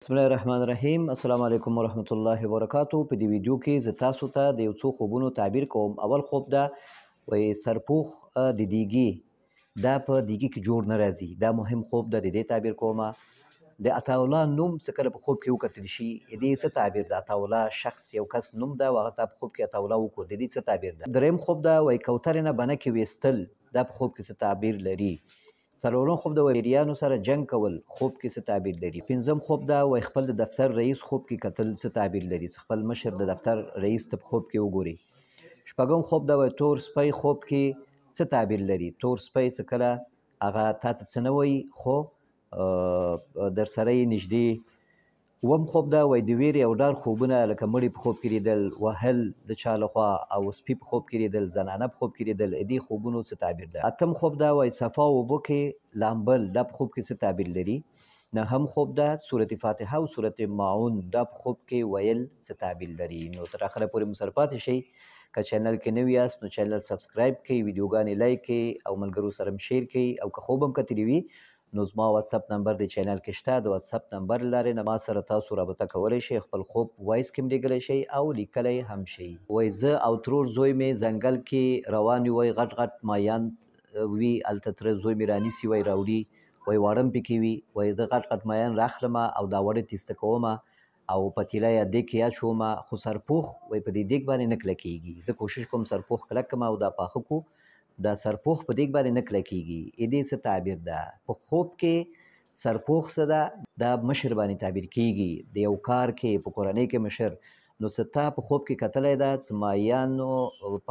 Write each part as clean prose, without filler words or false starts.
بسم الله الرحمن الرحیم. السلام علیکم ورحمت الله وبرکاتو. په دې ویډیو کې زه تاسو ته د یو څو خوبونو تعبیر کوم. اول خوب دا وایي سرپوخ د دیګي دا په دیګي کې جوړ نه راځي. دا مهم خوب ده، د دې تعبیر کومه. د عطاالله نوم څه کله په خوب کې وکتل شي، د دې څه تعبیر ده؟ عطاالله شخص یو کس نوم ده او هغه ته په خوب کې عطاالله وکړو، د دې څه تعبیر ده؟ دریم خوب دا وایي کوترې نه بنکې ویستل، دا په خوب کې څه تعبیر لري؟ څلورم خوب د ویریانو سره جنگ کول، خوب کې څه تعبیر لري؟ پنځم خوب دا وایي خپل د دفتر رئیس خوب کې کتل، څه تعبیر لري؟ خپل مشر د دفتر رئیس ته په خوب کې وګوري. شپږم خوب دا وایي تور سپی خوب کې څه تعبیر لري؟ تور سپی څه کله هغه تا ته څه نه وایي خو در سره یې نږدې. اووم خوب دا وایي د ویرې او ډار خوبونه لکه مړي په خوب کې لیدل، وهل د چا لخوا او سپي په خوب کې لیدل، زنانه په خوب کې لیدل، دې خوبونو څه تعبیر ده؟ اتم خوب دا وایي صفا اوبو کې لامبل، دا په خوب کې څه تعبیر لري؟ نهم خوب دا سورت فاتحه او سورت معون، دا په خوب کې ویل څه تعبیر لري؟ نو تر اخره پورې مو سره پاتې شئ. که چینل کې نوي یاست نو چینل سبسکرایب کړئ، ویډیوګانې لایک کړئ او ملګرو سره هم شیر کړئ. او که خوب هم کتلی وي نو زما واتساپ نمبر د چینل کې شته، د واتساپ نمبر له لارې نه ما سره تاسو رابطه کولی شئ، خپل خوب وایس کې هم لیږلی شئ او لیکلی هم شئ. وایي زه او ترور زوی مې ځنګل کې روان یو، وایي غټ غټ مایان وي، هلته تره زوی مې رانیسي، وایي راوړي، وایي واړه هم پکې وي، وایي زه غټ غټ مایان راخلمه او دا وړه تیسته کومه او پتیله یا دیګ کې اچومه، خو سرپوخ وایي په دې دیګ باندې نه کلکېږي. زه کوشش کوم سرپوخ کلک کړم او دا پاخه کو، دا سرپوخ په دیګ باندې نه کلکېږي. دې څه تعبیر ده؟ په خوب کې سرپوخ څه ده؟ دا مشر باندې تعبیر کېږي، د یو کار کې په کورنۍ کې مشر. نو څه تا په خوب کې کتلی ده څه ماهیانو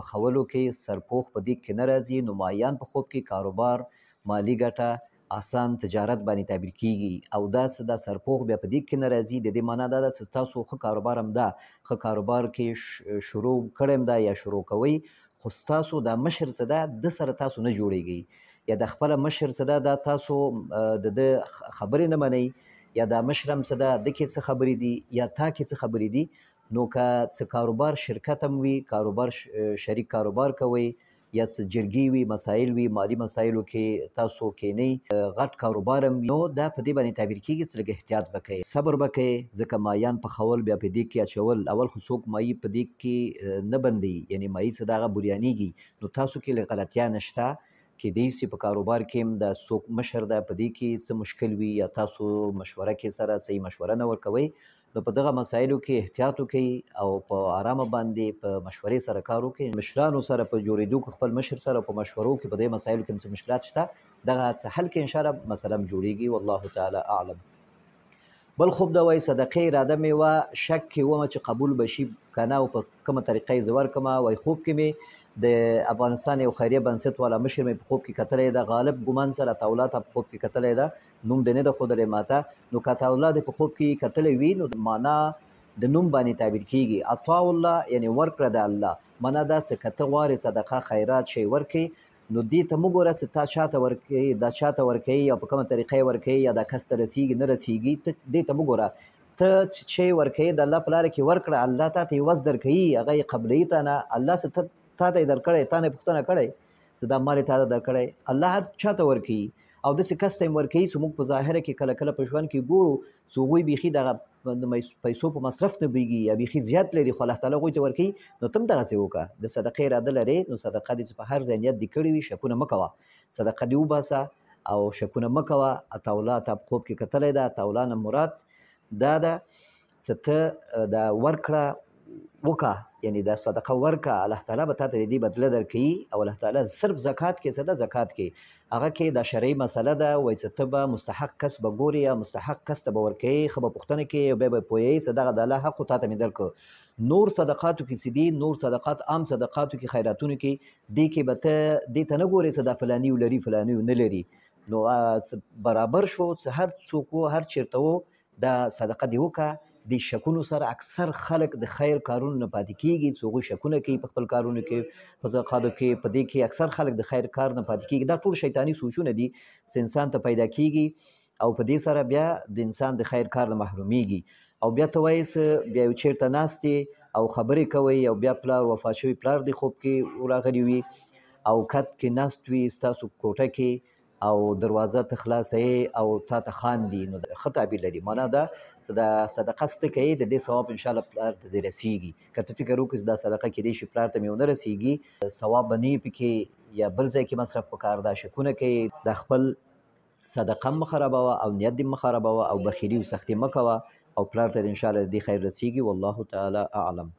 پخولو کې سرپوخ په دیګ کې نه راځي، نو ماهیان په خوب کې کاروبار، مالي ګټه، آسان تجارت باندې تعبیر کېږي. او دا څه ده سرپوخ بیا په دیګ کې نه راځي، د دې معنا دا ده چې تاسو ښه کاروبار هم ده، ښه کاروبار کې شروع کړی هم ده یا شروع کوئ، خو ستاسو دا مشر څه ده د سره تاسو نه جوړیږئ، یا د خپله مشر څه ده دا تاسو د ده خبرې نه منئ، یا دا مشر هم څه ده ده کې څه خبرې دي یا تا کې څه خبرې دي. نو که څه کاروبار شرکت هم وي، کاروبار شریک کاروبار کوئ، یا څه جرګې وي، مسایل وي، مالي مسایلو کې تاسو کینئ، غټ کاروبار هم وي، نو دا په دې باندې تعبیر کېږي چې لږ احتیاط به کوئ، صبر به کوئ، ځکه مایان پخول بیا په دیګ کې اچول، اول خو څوک مایي په دیګ کې نه بندوي، یعنې مایي څه ده هغه بریانېږي، نو تاسو کې لږ غلطیا نشته. کیدای شي په کاروبار کې هم د څوک مشر ده په دې کې څه مشکل وي، یا تاسو مشوره کې سره صحیح مشوره نه ورکوئ، نو په دغه مسایلو کې احتیاط وکړئ او په آرامه باندې په مشورې سره کار وکړئ. مشرانو سره په جوړېدو کې خپل مشر سره په مشورو کې په دې مسایلو کې هم څه مشکلات شته، دغه څه حل کې انشاءالله مسله هم جوړېږي. والله تعالی اعلم. بل خوب دا وایي صدقې اراده مې وه، شک کې ومه چې قبول به شي که نه، او په کومه طریقه یې زه ورکړمه. وایي خوب کې مې د افغانستان یو خیریه بنسټ والا مشر مې په خوب کې کتلی ده، غالب ګمان سره عطاالله ته په خوب کې کتلی ده، نوم دې نه ده ښودلی ماته. نو که عطاالله دې په خوب کې کتلی وي نو معنا د نوم باندې تعبیر کېږي. عطاالله یعنې ورکړه د الله، معنا دا څه که ته غواړې صدقه خیرات شی ورکړې نو دې ته مه ګوره چې تا چاته ورکوې، دا چاته ورکوې یا په کومه طریقه یې ورکوې یا دا کس ته رسېږي نه رسېږي، ته دې ته مه ګوره. ته چې شی ورکوې د الله په لاره کې ورکړه، الله تا ته عوض درکوي، هغه یې قبلوي تا نه، الله څه تا ته یې درکړی، تا نه یې پوښتنه کړی چې دا مال یې تا ته درکړی، الله هر چاته ورکوي. او داسې کس ته یې ورکوي چې موږ په ظاهره کې کله کله په ژوند کې ګورو چې هغوی بیخي دغه د پیسو په مصرف نه پوهېږي یا بیخي زیات لري، خو الله تعالی هغوی ته ورکوي. نو ته هم دغسې وکړه، د صدقې اراده لرې نو صدقه دې چې په هر ځای نیت دې کړې وي شکونه مه کوه، صدقه دې وباسه او شکونه مه کوه. عطاالله ته په خوب کې کتلی ده، عطاالله نه مراد دا ده چې ته دا ورکړه وکړه، یعنی دا صدقه ورکړه، الله تعالی به تا ته د دې بدله درکوي. او الله تعالی صرف زکات کې څه ده، زکات کې هغه کې دا شرعي مسله ده، وایي چې ته به مستحق کس به ګورې یا مستحق کس ته به ورکوې، ښه به پوښتنه کوې او بیا به پوهېږې چې دغه د الله حق خو تا ته مې درکړه. نور صدقاتو کې څه دي، نور صدقات عام صدقاتو کې خیراتونو کې دې کې به ته دې ته نه ګورې چې دا فلاني لري فلاني نه لري، نو برابر شو چې هر څوک و هر چېرته و دا صدقه دې وکړه. د شکونو سره اکثر خلک د خیر کارونو نه پاتې کېږي، چې هغوی شکونه کوي په خپل کارونو کې، په زکاتو کې، په دې کې اکثر خلک د خیر کار نه پاتې کېږي. دا ټول شیطاني سوچونه دي چې انسان ته پیدا کېږي او په دې سره بیا د انسان د خیر کار نه محرومیږي. او بیا ته وایې چې بیا یو چېرته ناست او خبرې کوئ او بیا پلار وفات شوي پلار دې خوب کې راغلی وي او کټ کې ناست وي ستاسو کوټه کې او دروازه ته خلاصوي او تا ته خاندي، نو ښه تعبیر لري. معنا دا چې د صدقه څه کوي د دې ثواب انشاءالله پلار ته دې رسیږي. که ته فکر وکړې چې دا صدقه کیدای شي پلار ته مې ونه رسیږي، ثواب به نه وي پکې یا بل ځای کې مصرف پکار ده، شکونه کوي. د خپل صدقه مه خرابوه او نیت دې مه خرابوه او بخیلي او سختي مه کوه او پلار ته انشاءالله دې خیر رسیږي. والله تعالی اعلم.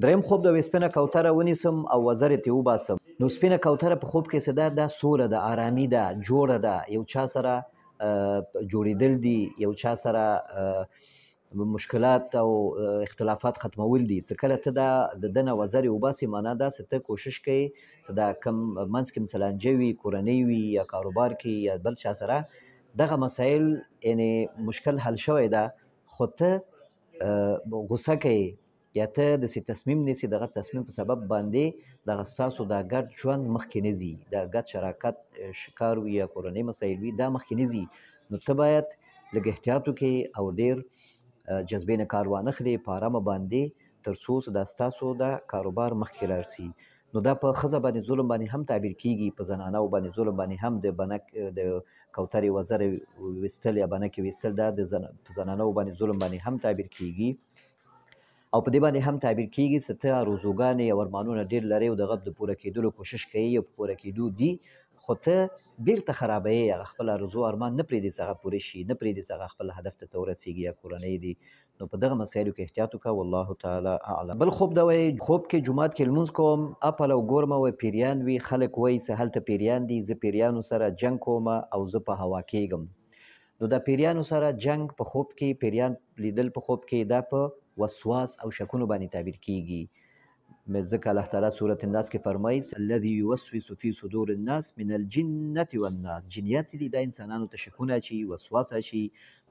دریم خوب د یوې سپینه کوتره ونیسم او وزر یې ترې وباسم. نو سپینه کوتره په خوب کې څه ده؟ دا سوله ده، آرامي ده، جوړه ده، یو چا سره جوړېدل دي، یو چا سره مشکلات او اختلافات ختمول دي. څه کله ته دا د ده نه وزر یې وباسې، معنا دا چې ته کوشش کوې چې دا کم منځ کې مثلانجه وي، کورنۍ وي یا کاروبار کې یا بل چا سره دغه مسایل یعنې مشکل حل شوی ده، خو ته غوسه کوې یا ته داسې تصمیم نیسي، دغه تصمیم په سبب باندې دغه ستاسو دا ګډ ژوند مخکې نه ځي، دا ګډ شراکت کار وي یا کورنۍ مسایل وي، دا مخکې نه ځي. نو ته باید لږ احتیاط وکړې او ډېر جذبې نه کار وانخلې په ارامه باندې، تر څو دا ستاسو د کاروبار مخکې لاړ شي. نو دا په ښځه باندې ظلم باندې هم تعبیر کیږي، په زنانو باندې ظلم باندې هم د بنک د کوترې وزر ویستل یا بنکې ویستل، دا په زنانو باندې ظلم باندې هم تعبیر کیږي. او په دې باندې هم تعبیر کیږي چې ته آرزوګانې او ارمانونه ډېر لرې او د هغه د پوره کېدلو کوشش کوي او په پوره کېدو دي، خو ته بیرته خرابوي هغه خپل آرزو ارمان، نه پرېږدې چې هغه پوره شي، نه پرېږدې چې هغه خپل هدف ته ورسېږي یا کورنۍ دي. نو په دغه مسایلو کې احتیاط وکړه. والله تعالی اعلم. بل خوب دا وایي خوب کې جومات کې لمونځ کوم، اپله وګورمه وایي پیریان وي، خلک وایي چې هلته پیریان دي، زه پیریانو سره جنګ کوم او زه په هوا کېږم. نو د پیریانو سره جنگ په خوب کې، پیریان لیدل په خوب کې، دا په وسواس او شکونو باندې تعبیر کیږي. ځکه الله تعالی سورة الناس کې فرمایي الذي يوسوس في صدور الناس من الجنة والناس. جنیات چې دي دا انسانانو ته شکونه اچي، وسواس اچي.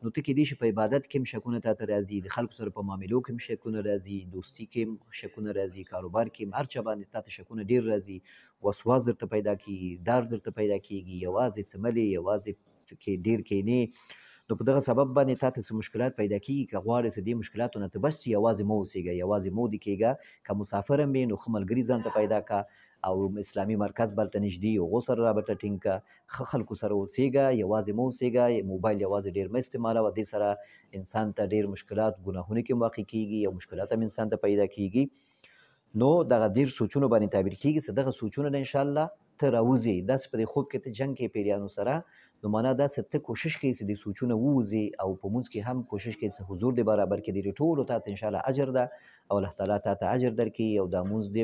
نو ته کیدای شي په عبادت کې هم شکونه تاته راځي، د خلکو سره په معاملو کې هم شکونه راځي، دوستي کې هم شکونه راځي، کاروبار کې هم هر چا باندې تاته شکونه ډېر راځي، وسواس درته پیدا کیږي، ډار درته پیدا کیږي، یوازې څملې، یوازې کې ډېر کینې. نو په دغه سبب باندې تاته څه مشکلات پیدا کیږي. که غواړې چې دې مشکلاتو نه ته بچ شې، یوازې مه اوسېږه، یوازې مه ودې کېږه. که مسافر هم یې نو ښه ملګري ځان ته پیدا کړه او اسلامي مرکز به هلته نږدې یو، هغو سره رابطه ټینګ کړه، ښه خلکو سره اوسېږه، یوازې مه اوسېږه. موبایل یوازې ډېر مه استعمالوه، دې سره انسان ته ډېر مشکلات ګناهونه کې هم واقع کیږي او مشکلات هم انسان ته پیدا کیږي. نو دغه ډېر سوچونو باندې تعبیر کیږي چې دغه سوچونه نه انشاءالله ته راوځي. داسې په دې خوب کې ته جنګ کې پیریانو سره، نو معنا دا چې ته کوشش کوي چې دې سوچونه ووځي او په مونځ کې هم کوشش کوي چې حضور دې برابر کړي. دې ټولو تا ته انشاءالله اجر ده او الله تعالی تا ته اجر درکړي او دا مونځ دې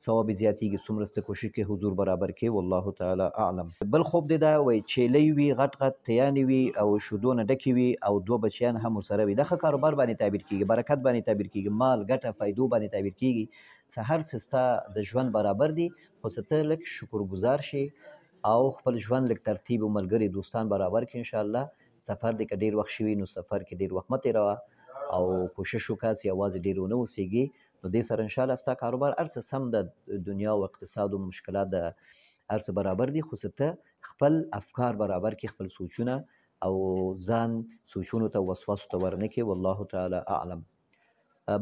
ثواب زیاتېږي څومره چې کوشش کوي حضور برابر کړي. والله تعالی اعلم. بل خوب دې دا وایي چیلۍ وي، غټ غټ تیانې وي او شیدو نه ډکې وي او دوه بچیان هم ورسره وي. دا ښه کاروبار باندې تعبیر کیږي، برکت باندې تعبیر کیږي، مال ګټه فایدو باندې تعبیر کیږي چې هر څه ستا د ژوند برابر دي، خو چې ته لږ شکرګزار شي او خپل ژوند لږ ترتیب او ملګري دوستان برابر کړي. انشاءالله سفر دې که ډېر وخت شوي نو سفر کې ډېر وخت مه تېروه او کوشش وکړه چې یوازې ډېر ونه اوسېږي. نو دې سره انشاءالله ستا کاروبار هر څه سم د دنیا او اقتصاد او مشکلات د هر څه برابر دي، خو چې ته خپل افکار برابر کړي، خپل سوچونه او ځان سوچونو ته وسواسو ته ورنه کړي. والله تعالی اعلم.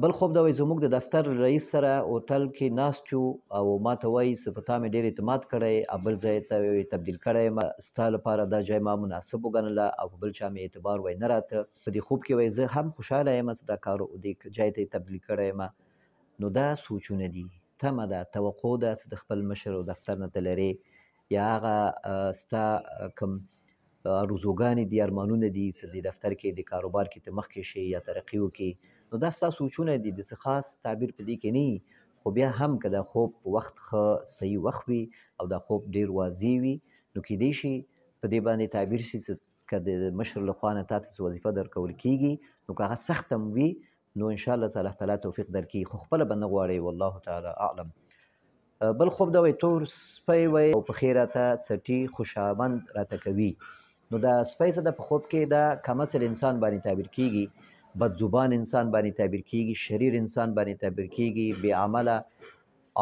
بل خوب دا وایي زموږ د دفتر رئیس سره هوټل کې ناست یو او ما ته وایي چې په تا مې ډېر اعتماد کړی، بل ځای ته تبدیل کړی یم، ستا لپاره دا ځای ما مناسب وګڼله او په بل چا مې اعتبار وایي نه راته. په دې خوب کې وایي زه هم خوشحاله یم چې دا کار دې ځای ته یې تبدیل کړی یم. نو دا سوچونه دي، تمه ده، توقع ده چې د خپل مشر او دفتر نه ته لرې یا هغه ستا کوم آرزوګانې دي، ارمانونه دي چې د دفتر کې د کاروبار کې ته مخکې شي یا ترقي وکړي. نو دا ستا سوچونه دي، د څه خاص تعبیر په دې کې نه، خو بیا هم که دا خوب په وخت ښه صحیح وخت وي او دا خوب ډېر واضح وي، نو کیدای شي په دې باندې تعبیر شي چې که د مشر لخوا نه تا ته څه وظیفه درکول کیږي، نو که هغه سخت هم وي نو انشاءالله چې الله تعالی توفیق درکړي، خو خپله به نه غواړئ. والله تعالی اعلم. بل خوب دا وایي تور سپی وایي او په خیر راته څټي خوشامند راته کوي. نو دا سپی څه ده په خوب کې دا کمسل انسان باندې تعبیر کیږي، بد زبان انسان باندې تعبیر کیږي، شریر انسان باندې تعبیر کیږي، بې عمله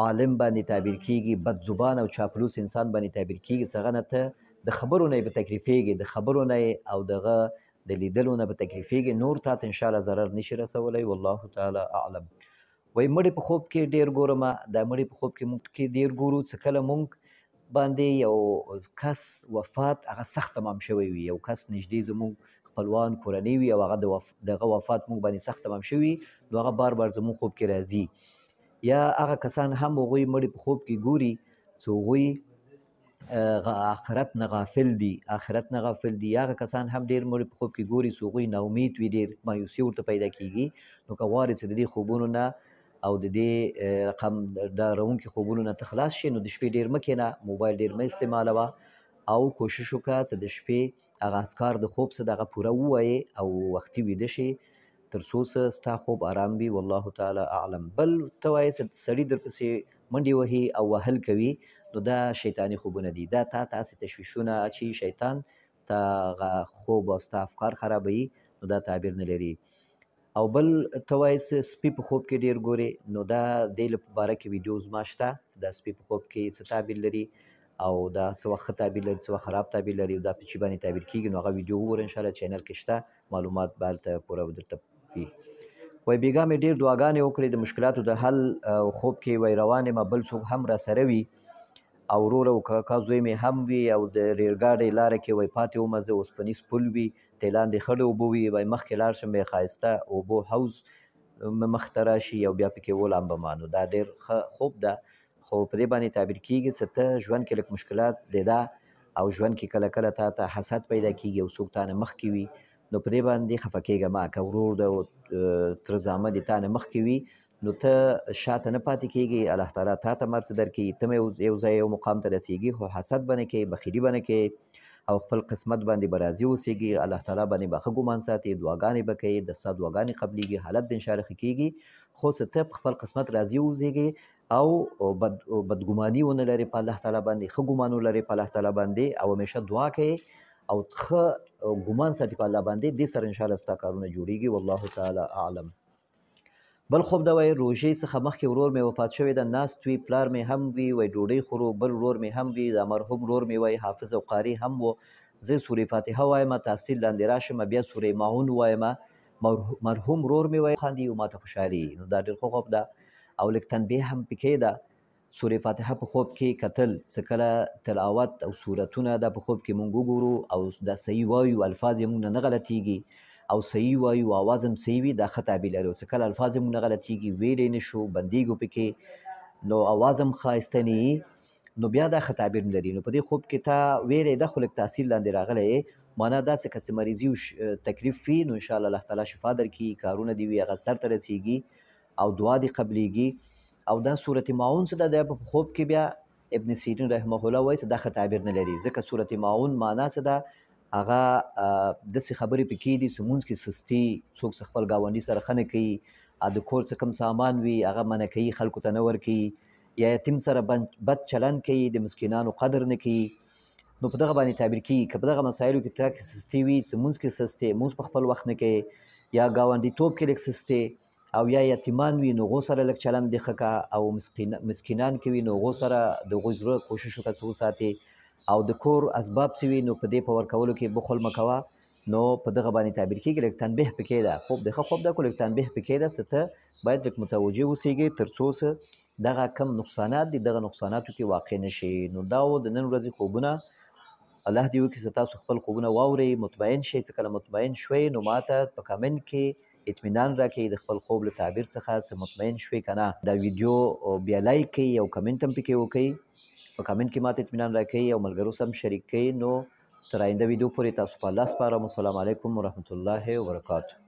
عالم باندې تعبیر کیږي، بد زبان او چاپلوس انسان باندې تعبیر کیږي. څه نه ته د خبرو نه یې به تکلیفېږي، د خبرو نه یې او دغه د لیدلو نه به تکلیفېږي، نور تا ته انشاءالله ضرر نشي رسولی. والله تعالی اعلم. وایي مړی په خوب کې ډېر ګورمه. دا مړی په خوب کې موږ ډېر ګورو چې کله موږ باندې یو کس وفات هغه سخت تمام شوی وي، یو کس نږدې زموږ خپلوان کورنۍ وي او هغه دغه وفات موږ باندې سخت تمام شوي، نو هغه بار بار زموږ خوب کې راځي. یا هغه کسان هم هغوی مړي په خوب کې ګوري چې هغوی آخرت نه غافل دي، آخرت نه غافل دي. هغه کسان هم ډېر مړي په خوب کې ګوري چې هغوی ناامید وي، ډېر مایوسي ورته پیدا کېږي. نو که غواړې چې د دې خوبونو نه او د دې رقم ډارونکي خوبونو نه ته خلاص شې، نو د شپې ډېر مه کښېنه، موبایل ډېر مه استعمالوه او کوشش وکړه چې د شپې هغه اذکار د خوب څه دغه پوره ووایې او وختي ویده شې تر څو څه ستا خوب آرام وي. والله تعالی اعلم. بل ته وایې چې سړي درپسې منډې وهي او وهل کوي، نو دا شیطاني خوبونه دي. دا تا ته هسې تشویشونه اچوي شیطان، تا هغه خوب او ستا افکار خرابوي، نو دا تعبیر نه لري. او بل ته وایې چې سپي په خوب کې ډېر ګورې، نو دا دې باره کې ویډیو زما شته چې دا سپي په خوب کې څه تعبیر لري او دا څه وخت ښه تعبیر لري، څه وخت خراب تعبیر لري، دا په چی باندې تعبیر کېږي. نو هغه ویډیو وګوره انشاءالله، چینل کې شته، معلومات به هلته پوره درته وي. وایي بېګا مې ډېر دعاګانې وکړې د مشکلاتو د حل او خوب کې وایي روان یم، بل څوک هم راسره وي او وروره او کاکا زوی مې هم وي او د ریلګاډۍ لاره کې وایي پاتې ومه زه، اوسپنیز پل وي، تی لاندې خړې اوبه وي، وایي مخکې لاړ شم بیا ښایسته اوبو حوض مخته راشي او بیا پکې ولامبمه. نو دا ډېر ښه خوب ده، خو په دې باندې تعبیر کېږي چې ته ژوند کې لږ مشکلات دی دا او ژوند کې کله کله تا ته حسد پیدا کېږي او څوک تا نه مخکې وي، نو په دې باندې خفه کېږه مه. که ورور د تره زامه دې تا نه مخکې وي، نو ته شاته نه پاتې کېږي، الله تعالی تا ته مرسته درکوي، ته یو ځای یو مقام ته رسېږي، خو حسد به نه کوې، بخیلي به نه کوې او خپل قسمت باندې به راضي اوسېږي. الله تعالی باندې به ښه ګمان ساتې، دعاګانې به کوې، د ستا دعاګانې قبلېږي، حالت د انشاءالله ښه کېږي. خو چې ته په خپل قسمت راضي اوسېږې او بدګماني ونه لرې په الله تعالی باندې، ښه ګمان ولرې په الله تعالی باندې او همیشه دعا کوې او ښه ګمان ساتي په الله باندې، دې سره انشاءالله ستا کارونه جوړېږي. والله تعالی اعلم. بل خوب دا وایي روژې څخه مخکې ورور مې وفات شوی ده، ناست وي، پلار مې هم وي، وایي ډوډۍ خورو، بل ورور مې هم وي، دا مرحوم ورور مې وایي حافظ او قاري هم و، زه سورې فاتحه وایم، تحصیل لاندې راشم، بیا سورې ماعون وایم، مرحوم ورور مې وایي خاندي او ماته خوشحالي. نو دا ډېر ښه خوب ده او لږ تنبیه هم پکې ده. سورې فاتحه په خوب کې کتل څه کله تلاوت او سورتونه دا په خوب کې مونږ وګورو او دا صحیح وایو، الفاظ یې مونږ نه غلطېږي او صحیح وایو، آواز هم صحیح وي، دا ښه تعبیر لري. او څه کله الفاظ یې مونږ نه غلطېږي، ویلی نه شو، بندېږو پکې، نو آواز هم ښایسته نه وي، نو بیا دا ښه تعبیر نه لري. نو په دې خوب کې تا ویلی ده خو لږ تحصیل لاندې راغلی یې، معنا داسې که څه مریضي او تکلیف وي، نو انشاءالله الله تعالی شفا درکړي، کارونه دې وي هغه سرته رسېږي او دعا دې قبلېږي. او دا صورت ماعون څه ده، دا په خوب کې بیا ابن سیرین رحمه الله وایي چې دا ښه تعبیر نه لري، ځکه صورت ماعون معنا څه ده، هغه داسې خبرې پکې دي چې لمونځ کې سستي، څوک څه خپل ګاونډي سره ښه نه کوي، د کور څه کوم سامان وي هغه منع کوي، خلکو ته نه ورکوي، یا یتیم سره بد چلند کوي، د مسکینانو قدر نه کوي. نو په دغه باندې تعبیر کېږي. که په دغه مسایلو کې تا کې سستي وي، لمونځ کې سستي، لمونځ په خپل وخت نه کوي، یا ګاونډیتوب کې لږ سستي، او یا یتیمان وي نو هغو سره لږ چلند دې ښه کړه، او مسکینان کې وي نو هغو سره د هغوی زړه کوشش وکړه څه وساتې، او د کور اسباب څه وي نو په دې په ورکولو کې بخل مه کوه. نو په دغه باندې تعبیر کېږي. لږ تنبیه پکې ده، خوب د ښه خوب ده خو لږ تنبیه پکې ده چې ته باید لږ متوجه اوسېږې تر څو څه دغه کم نقصانات دي دغه نقصاناتو کې واقع نه شي. نو دا و د نن ورځې خوبونه. الله دې وکړي چې تاسو خپل خوبونه واورئ، مطمئن شئ. چې کله مطمئن شوئ نو ماته په کمنټ کې اطمینان راکړئ د خپل خوب له تعبیر څخه چې مطمئن شوئ که نه. دا ویډیو بیا لایک کړئ او کمنټ هم پکې وکړئ، په کمنټ کې ماته اطمینان راکړئ او ملګرو سره هم شریک کړئ. نو تر آینده ویډیو پورې تاسو په الله سپارم. السلام علیکم ورحمة الله وبرکاته.